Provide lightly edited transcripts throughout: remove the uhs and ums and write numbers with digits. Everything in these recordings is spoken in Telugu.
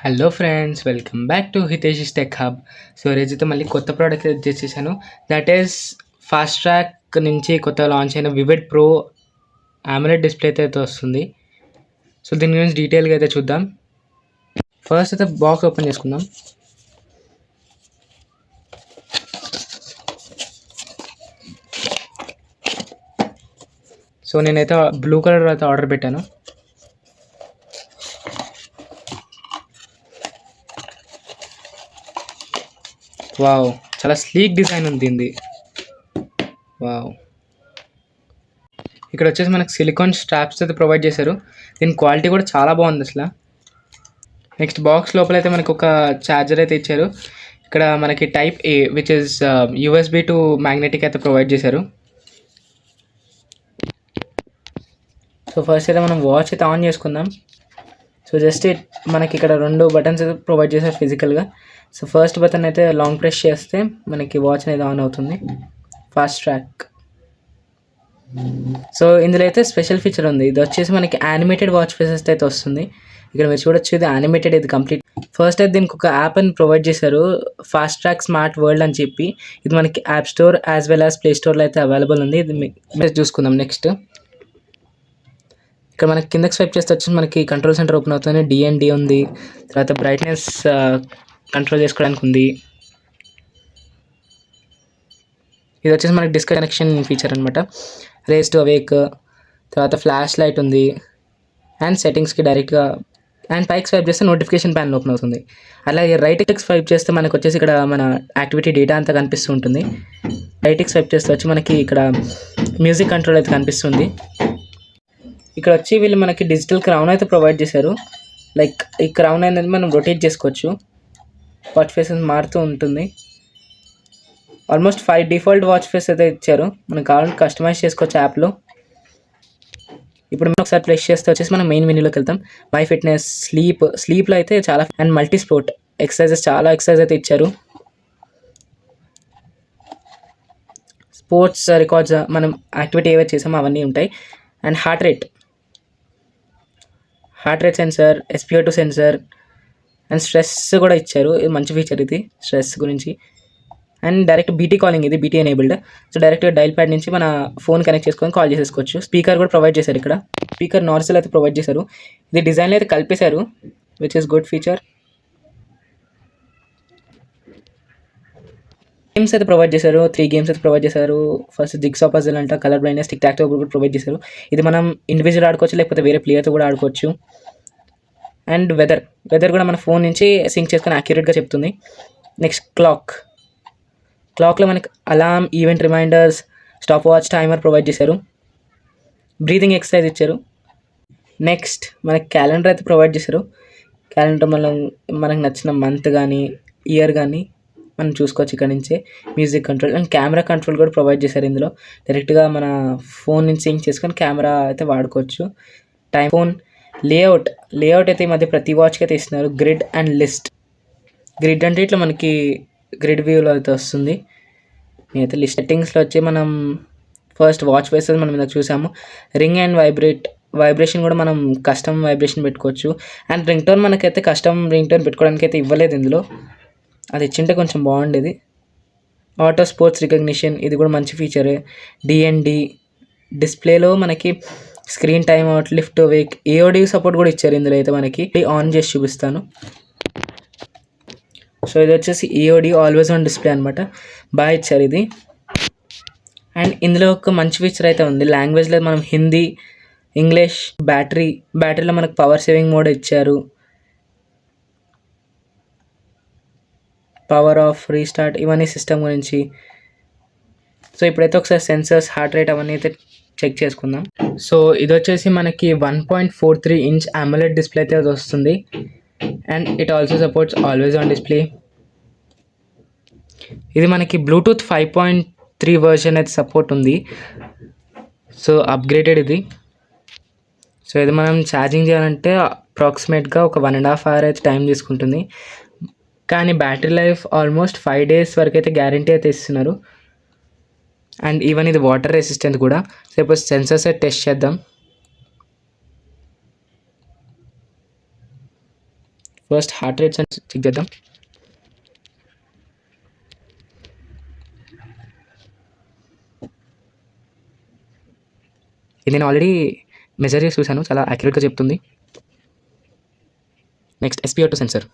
Hello friends, welcome back to Hitesh tech hub. So ఈరోజైతే మళ్ళీ కొత్త ప్రోడక్ట్ చేసేసాను. దట్ ఈస్ ఫాస్ట్ ట్రాక్ నుంచి కొత్తగా లాంచ్ అయిన వివిడ్ ప్రో AMOLED డిస్ప్లే అయితే వస్తుంది. సో దీని గురించి డీటెయిల్గా అయితే చూద్దాం. ఫస్ట్ అయితే బాక్స్ ఓపెన్ చేసుకుందాం. సో నేనైతే బ్లూ కలర్ అయితే ఆర్డర్ పెట్టాను. వావ్, చాలా స్లీక్ డిజైన్ ఉంది దీనిది. వావ్, ఇక్కడ వచ్చేసి మనకు సిలికాన్ స్ట్రాప్స్ అయితే ప్రొవైడ్ చేశారు. దీని క్వాలిటీ కూడా చాలా బాగుంది అసలు. నెక్స్ట్ బాక్స్ లోపల అయితే మనకు ఒక ఛార్జర్ అయితే ఇచ్చారు. ఇక్కడ మనకి type a which is USB to magnetic అయితే ప్రొవైడ్ చేశారు. సో ఫస్ట్ అయితే మనం వాచ్ అయితే ఆన్ చేసుకుందాం. సో జస్ట్ మనకి ఇక్కడ 2 బటన్స్ అయితే ప్రొవైడ్ చేశారు ఫిజికల్గా. సో ఫస్ట్ బటన్ అయితే లాంగ్ ప్రెస్ చేస్తే మనకి వాచ్ అనేది ఆన్ అవుతుంది. Fast track. సో ఇందులో అయితే స్పెషల్ ఫీచర్ ఉంది. ఇది వచ్చేసి మనకి యానిమేటెడ్ వాచ్ ఫేసెస్ అయితే వస్తుంది. ఇక్కడ మీరు చూడొచ్చు, ఇది యానిమేటెడ్, ఇది కంప్లీట్. ఫస్ట్ అయితే దీనికి ఒక యాప్ అని ప్రొవైడ్ చేశారు, ఫాస్ట్ ట్రాక్ స్మార్ట్ వరల్డ్ అని చెప్పి. ఇది మనకి app store as well as play స్టోర్లో అయితే అవైలబుల్ ఉంది. ఇది మీరు చూసుకుందాం. నెక్స్ట్ ఇక్కడ మనకి కిందకి స్వైప్ చేస్తే వచ్చి మనకి కంట్రోల్ సెంటర్ ఓపెన్ అవుతుంది. DND ఉంది, తర్వాత బ్రైట్నెస్ కంట్రోల్ చేసుకోవడానికి ఉంది. ఇది వచ్చేసి మనకి డిస్కనెక్షన్ ఫీచర్ అనమాట. రేస్ టు అవేక్, తర్వాత ఫ్లాష్ లైట్ ఉంది, అండ్ సెట్టింగ్స్కి డైరెక్ట్గా అండ్ పైకి స్వైప్ చేస్తే నోటిఫికేషన్ ప్యానల్ ఓపెన్ అవుతుంది. అలాగే రైట్కి స్వైప్ చేస్తే మనకు వచ్చేసి ఇక్కడ మన యాక్టివిటీ డేటా అంతా కనిపిస్తూ ఉంటుంది. రైట్కి స్వైప్ చేస్తే వచ్చి మనకి ఇక్కడ మ్యూజిక్ కంట్రోల్ అయితే కనిపిస్తుంది. ఇక్కడ వచ్చి వీళ్ళు మనకి డిజిటల్ క్రౌన్ అయితే ప్రొవైడ్ చేశారు. లైక్ ఈ క్రౌన్ అనేది మనం రొటేట్ చేసుకోవచ్చు, వాచ్ ఫేసెస్ మారుతూ ఉంటుంది. ఆల్మోస్ట్ 5 డిఫాల్ట్ వాచ్ ఫేస్ అయితే ఇచ్చారు. మనం కావాలంటే కస్టమైజ్ చేసుకోవచ్చు యాప్లో. ఇప్పుడు మనం ఒకసారి ప్రెస్ చేస్తే వచ్చేసి మనం మెయిన్ మెనూలోకి వెళ్తాం. మై ఫిట్నెస్, స్లీప్లో అయితే చాలా, అండ్ మల్టీ స్పోర్ట్ ఎక్సర్సైజెస్, చాలా ఎక్సర్సైజ్ అయితే ఇచ్చారు. స్పోర్ట్స్ రికార్డ్స్, మనం యాక్టివిటీ ఏవైతే చేసామో అవన్నీ ఉంటాయి. And heart rate sensor, SpO2 sensor, and stress కూడా ఇచ్చారు. ఇది మంచి ఫీచర్, ఇది స్ట్రెస్ గురించి. అండ్ డైరెక్ట్ BT కాలింగ్, ఇది BT ఎనేబుల్డ్. సో డైరెక్ట్గా డైల్ ప్యాడ్ నుంచి మన ఫోన్ కనెక్ట్ చేసుకొని కాల్ చేసేసుకోవచ్చు. స్పీకర్ కూడా ప్రొవైడ్ చేశారు. ఇక్కడ స్పీకర్ నార్సల్ అయితే ప్రొవైడ్ చేశారు. ఇది డిజైన్లో అయితే కలిపేశారు, which is good feature. Games అయితే ప్రొవైడ్ చేశారు. 3 గేమ్స్ అయితే ప్రొవైడ్ చేశారు. ఫస్ట్ జిగ్సా పజిల్ అంట, colour blindness, tic tac toe కూడా ప్రొవైడ్ చేశారు. ఇది మనం ఇండివిజువల్ ఆడుకోవచ్చు, లేకపోతే వేరే ప్లేయర్తో కూడా ఆడుకోవచ్చు. అండ్ వెదర్ కూడా మన ఫోన్ నుంచి సింక్ చేసుకొని యాక్యురేట్గా చెప్తుంది. నెక్స్ట్ క్లాక్లో మనకి alarm, event reminders, stop watch, timer provide చేశారు. బ్రీతింగ్ ఎక్సర్సైజ్ ఇచ్చారు. నెక్స్ట్ మనకి క్యాలెండర్ అయితే ప్రొవైడ్ చేశారు. క్యాలెండర్ మనకు నచ్చిన మంత్ కానీ ఇయర్ కానీ మనం చూసుకోవచ్చు ఇక్కడ నుంచే. Music control and camera control కూడా ప్రొవైడ్ చేశారు. ఇందులో డైరెక్ట్గా మన ఫోన్ నుంచి సింక్ చేసుకొని కెమెరా అయితే వాడుకోవచ్చు. ఫోన్ లేఅవుట్ అయితే ఈ మధ్య ప్రతి వాచ్కి అయితే ఇస్తున్నారు. Grid and list. గ్రిడ్ అంటే ఇట్లా మనకి గ్రిడ్ వ్యూలో అయితే వస్తుంది. నేనైతే లిస్ట్. సెట్టింగ్స్లో వచ్చి మనం ఫస్ట్ వాచ్ ఫేసెస్ మనం ఇందాక చూసాము. రింగ్ అండ్ వైబ్రేషన్ కూడా మనం కస్టమ్ వైబ్రేషన్ పెట్టుకోవచ్చు. అండ్ రింగ్ టోన్ మనకైతే కస్టమ్ రింగ్ టోన్ పెట్టుకోవడానికి అయితే ఇవ్వలేదు ఇందులో. అది ఇచ్చింటే కొంచెం బాగుండేది. ఆటో స్పోర్ట్స్ రికగ్నిషన్, ఇది కూడా మంచి ఫీచరే. DND డిస్ప్లేలో మనకి screen time out, lift Wake, AOD support కూడా ఇచ్చారు ఇందులో. అయితే మనకి ఆన్ చేసి చూపిస్తాను. సో ఇది వచ్చేసి AOD, ఆల్వేస్ ఆన్ డిస్ప్లే అనమాట. బాగా ఇచ్చారు ఇది. అండ్ ఇందులో ఒక మంచి ఫీచర్ అయితే ఉంది. లాంగ్వేజ్లో మనం హిందీ, ఇంగ్లీష్, బ్యాటరీలో మనకు పవర్ సేవింగ్ మోడ్ ఇచ్చారు. పవర్ ఆఫ్, రీస్టార్ట్, ఇవన్నీ సిస్టమ్ గురించి. సో ఇప్పుడైతే ఒకసారి సెన్సర్స్, హార్ట్ రేట్ అవన్నీ అయితే చెక్ చేసుకుందాం. సో ఇది వచ్చేసి మనకి 1.43 ఇంచ్ AMOLED డిస్ప్లే అయితే అది వస్తుంది. And it also supports always on display. ఇది మనకి బ్లూటూత్ 5.3 వర్షన్ అయితే సపోర్ట్ ఉంది. సో అప్గ్రేడెడ్ ఇది. సో ఇది మనం ఛార్జింగ్ చేయాలంటే అప్రాక్సిమేట్గా ఒక 1.5 hour అయితే టైం తీసుకుంటుంది. కానీ బ్యాటరీ లైఫ్ ఆల్మోస్ట్ 5 days వరకు అయితే గ్యారంటీ అయితే ఇస్తున్నారు. అండ్ ఈవెన్ ఇది వాటర్ రెసిస్టెంట్ కూడా. సో ఇప్పుడు సెన్సర్స్ అయితే టెస్ట్ చేద్దాం. ఫస్ట్ హార్ట్ రేట్స్ అని చెక్ చేద్దాం. ఇది నేను ఆల్రెడీ మెజర్ చేసి చూశాను, చాలా యాక్యురేట్గా చెప్తుంది. Next SpO2 sensor.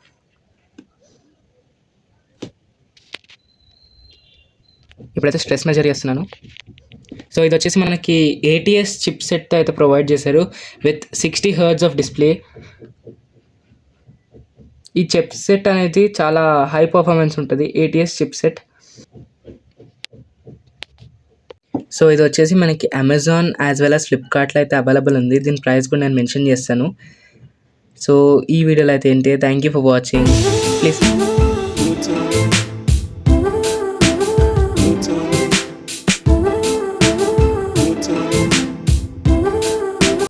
ఇప్పుడైతే స్ట్రెస్ మెజర్ చేస్తున్నాను. సో ఇది వచ్చేసి మనకి ATS చిప్ సెట్ అయితే ప్రొవైడ్ చేశారు విత్ 60 Hz ఆఫ్ డిస్ప్లే. ఈ చిప్ సెట్ అనేది చాలా హై పర్ఫార్మెన్స్ ఉంటుంది, ATS చిప్ సెట్. సో ఇది వచ్చేసి మనకి అమెజాన్ యాజ్ వెల్ as ఫ్లిప్కార్ట్లో అయితే అవైలబుల్ ఉంది. దీని ప్రైస్ కూడా నేను మెన్షన్ చేస్తాను. సో ఈ వీడియోలో అయితే ఏంటి, thank you for watching. Please